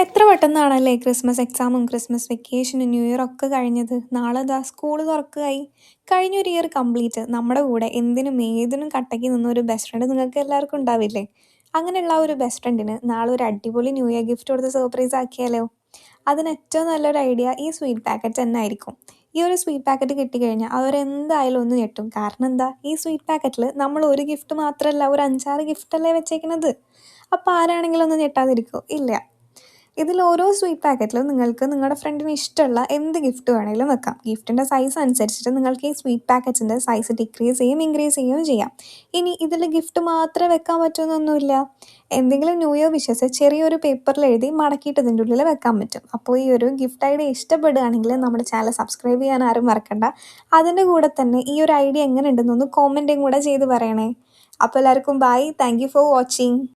എത്ര പെട്ടെന്നാണല്ലേ ക്രിസ്മസ് എക്സാമും Christmas വെക്കേഷനും new year ഒക്കെ കഴിഞ്ഞത്. നാളെ ദാ സ്കൂൾ തുറക്കുകയായി. കഴിഞ്ഞൊരു ഇയർ കംപ്ലീറ്റ് നമ്മുടെ കൂടെ എന്തിനും ഏതിനും കട്ടയ്ക്ക് നിന്ന ഒരു ബെസ്റ്റ് ഫ്രണ്ട് നിങ്ങൾക്ക് എല്ലാവർക്കും ഉണ്ടാവില്ലേ? അങ്ങനെയുള്ള ആ ഒരു ബെസ്റ്റ് ഫ്രണ്ടിന് നാളെ ഒരു അടിപൊളി ന്യൂ ഇയർ ഗിഫ്റ്റ് കൊടുത്ത് സർപ്രൈസ് ആക്കിയാലോ? അതിന് ഏറ്റവും നല്ലൊരു ഐഡിയ ഈ സ്വീറ്റ് പാക്കറ്റ് തന്നെ ആയിരിക്കും. ഈ ഒരു സ്വീറ്റ് പാക്കറ്റ് കിട്ടിക്കഴിഞ്ഞാൽ അവരെന്തായാലും ഒന്ന് ഞെട്ടും. കാരണം എന്താ, ഈ സ്വീറ്റ് പാക്കറ്റിൽ നമ്മൾ ഒരു ഗിഫ്റ്റ് മാത്രമല്ല, ഒരു 5-6 ഗിഫ്റ്റല്ലേ വെച്ചേക്കുന്നത്. അപ്പോൾ ആരാണെങ്കിലും ഒന്ന് ഞെട്ടാതിരിക്കുമോ? ഇല്ല. ഇതിൽ ഓരോ സ്വീറ്റ് പാക്കറ്റിലും നിങ്ങൾക്ക് നിങ്ങളുടെ ഫ്രണ്ടിന് ഇഷ്ടമുള്ള എന്ത് ഗിഫ്റ്റ് വേണമെങ്കിലും വെക്കാം. ഗിഫ്റ്റിൻ്റെ സൈസ് അനുസരിച്ചിട്ട് നിങ്ങൾക്ക് ഈ സ്വീറ്റ് പാക്കറ്റിൻ്റെ സൈസ് ഡിക്രീസ് ചെയ്യും ഇൻക്രീസ് ചെയ്യുകയും ചെയ്യാം. ഇനി ഇതിൽ ഗിഫ്റ്റ് മാത്രമേ വെക്കാൻ പറ്റുമെന്നൊന്നുമില്ല. എന്തെങ്കിലും ന്യൂ ഇയർ വിഷസ് ചെറിയൊരു പേപ്പറിൽ എഴുതി മടക്കിയിട്ട് ഇതിൻ്റെ ഉള്ളിൽ വെക്കാൻ പറ്റും. അപ്പോൾ ഈ ഒരു ഗിഫ്റ്റ് ഐഡിയ ഇഷ്ടപ്പെടുകയാണെങ്കിൽ നമ്മുടെ ചാനൽ സബ്സ്ക്രൈബ് ചെയ്യാൻ ആരും മറക്കണ്ട. അതിൻ്റെ കൂടെ തന്നെ ഈ ഒരു ഐഡിയ എങ്ങനെ ഉണ്ടെന്നൊന്ന് കോമെൻറ്റും കൂടെ ചെയ്ത് പറയണേ. അപ്പോൾ എല്ലാവർക്കും bye. Thank you for watching.